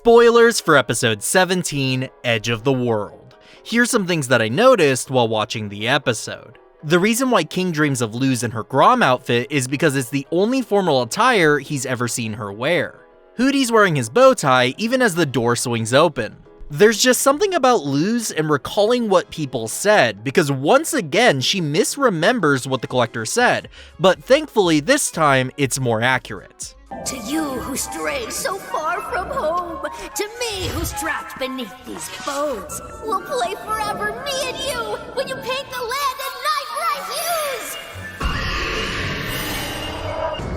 Spoilers for episode 17, Edge of the World. Here's some things that I noticed while watching the episode. The reason why King dreams of Luz in her Grom outfit is because it's the only formal attire he's ever seen her wear. Hooty's wearing his bow tie even as the door swings open. There's just something about Luz and recalling what people said, because once again she misremembers what the collector said, but thankfully this time it's more accurate. To you who stray so far from home, to me who's trapped beneath these bones, we'll play forever, me and you, when you paint the land in night bright hues!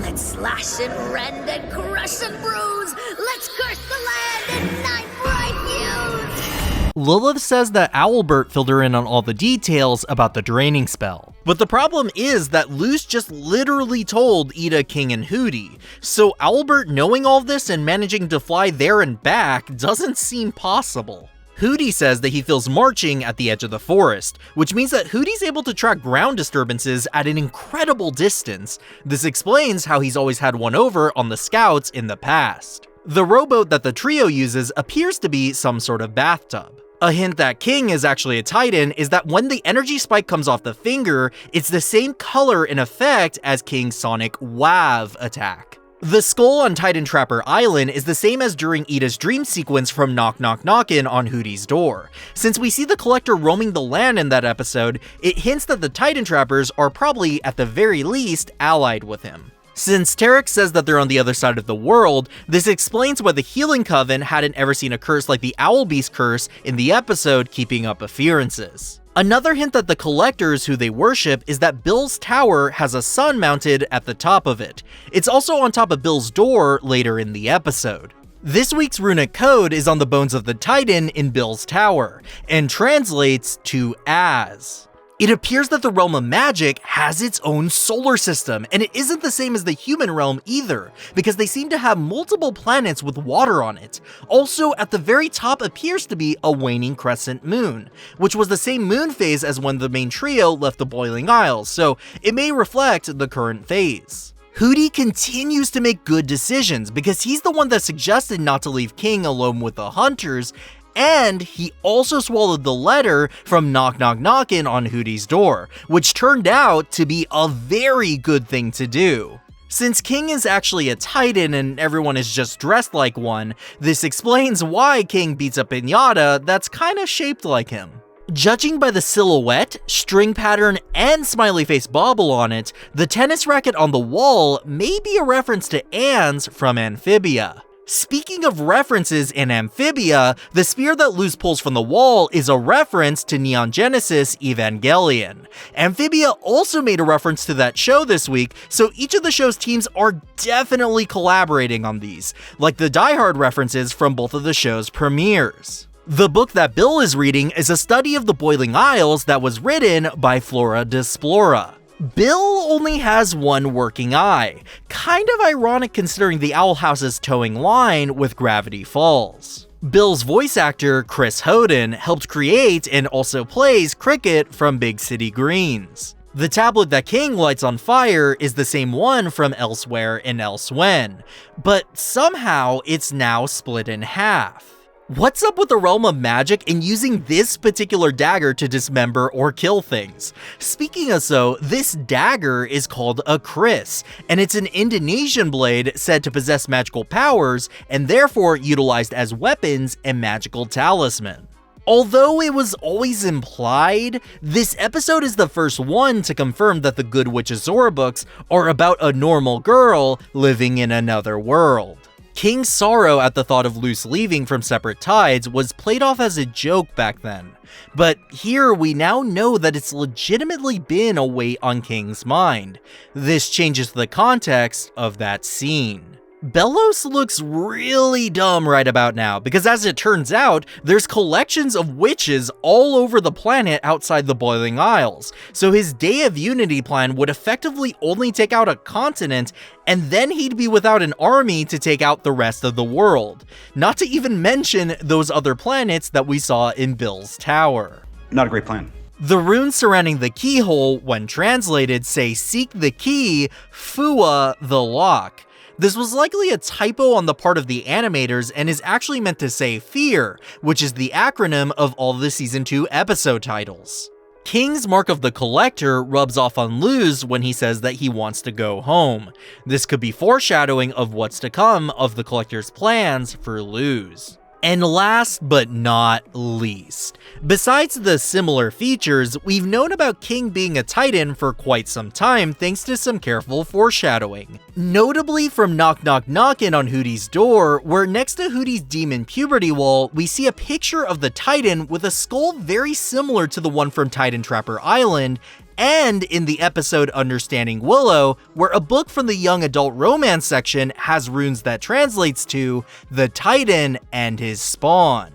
Let's slash and rend and crush and bruise, let's curse the land in night bright hues! Lilith says that Owlbert filled her in on all the details about the draining spell. But the problem is that Luz just literally told Eda, King, and Hooty, so Owlbert knowing all this and managing to fly there and back doesn't seem possible. Hooty says that he feels marching at the edge of the forest, which means that Hooty's able to track ground disturbances at an incredible distance. This explains how he's always had one over on the scouts in the past. The rowboat that the trio uses appears to be some sort of bathtub. A hint that King is actually a Titan is that when the energy spike comes off the finger, it's the same color and effect as King's sonic WAV attack. The skull on Titan Trapper Island is the same as during Eda's dream sequence from Knock Knock Knockin' on Hooty's door. Since we see the collector roaming the land in that episode, it hints that the Titan Trappers are probably, at the very least, allied with him. Since Tarek says that they're on the other side of the world, this explains why the Healing Coven hadn't ever seen a curse like the Owl Beast curse in the episode Keeping Up Appearances. Another hint that the collectors who they worship is that Bill's tower has a sun mounted at the top of it. It's also on top of Bill's door later in the episode. This week's runic code is on the bones of the Titan in Bill's tower, and translates to as. It appears that the realm of magic has its own solar system, and it isn't the same as the human realm either, because they seem to have multiple planets with water on it. Also, at the very top appears to be a waning crescent moon, which was the same moon phase as when the main trio left the Boiling Isles, so it may reflect the current phase. Hooty continues to make good decisions, because he's the one that suggested not to leave King alone with the hunters, and he also swallowed the letter from Knock Knock Knockin' on Hooty's door, which turned out to be a very good thing to do. Since King is actually a Titan and everyone is just dressed like one, this explains why King beats up Pinata that's kinda shaped like him. Judging by the silhouette, string pattern, and smiley face bauble on it, the tennis racket on the wall may be a reference to Anne's from Amphibia. Speaking of references in Amphibia, the spear that Luz pulls from the wall is a reference to Neon Genesis Evangelion. Amphibia also made a reference to that show this week, so each of the show's teams are definitely collaborating on these, like the Die Hard references from both of the show's premieres. The book that Bill is reading is a study of the Boiling Isles that was written by Flora Desplora. Bill only has one working eye, kind of ironic considering the Owl House's towing line with Gravity Falls. Bill's voice actor, Chris Hooting, helped create and also plays Cricket from Big City Greens. The tablet that King lights on fire is the same one from Elsewhere and Elsewhen, but somehow it's now split in half. What's up with the realm of magic and using this particular dagger to dismember or kill things? Speaking of so, this dagger is called a kris, and it's an Indonesian blade said to possess magical powers and therefore utilized as weapons and magical talisman. Although it was always implied, this episode is the first one to confirm that the Good Witch Azora books are about a normal girl living in another world. King's sorrow at the thought of Luz leaving from Separate Tides was played off as a joke back then, but here we now know that it's legitimately been a weight on King's mind. This changes the context of that scene. Belos looks really dumb right about now, because as it turns out, there's collections of witches all over the planet outside the Boiling Isles, so his Day of Unity plan would effectively only take out a continent, and then he'd be without an army to take out the rest of the world. Not to even mention those other planets that we saw in Bill's tower. Not a great plan. The runes surrounding the keyhole, when translated, say seek the key, Fua the lock. This was likely a typo on the part of the animators and is actually meant to say fear, which is the acronym of all the Season 2 episode titles. King's Mark of the Collector rubs off on Luz when he says that he wants to go home. This could be foreshadowing of what's to come of the Collector's plans for Luz. And last but not least, besides the similar features, we've known about King being a Titan for quite some time thanks to some careful foreshadowing. Notably from Knock Knock Knockin' on Hooty's door, where next to Hooty's demon puberty wall, we see a picture of the Titan with a skull very similar to the one from Titan Trapper Island, and in the episode Understanding Willow, where a book from the young adult romance section has runes that translates to the Titan and his spawn.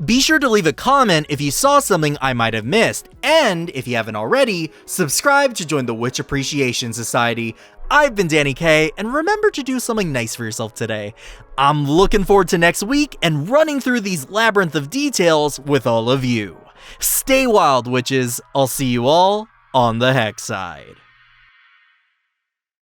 Be sure to leave a comment if you saw something I might have missed, and if you haven't already, subscribe to join the Witch Appreciation Society. I've been Danny K, and remember to do something nice for yourself today. I'm looking forward to next week and running through these labyrinth of details with all of you. Stay wild, witches. I'll see you all on the Hex side.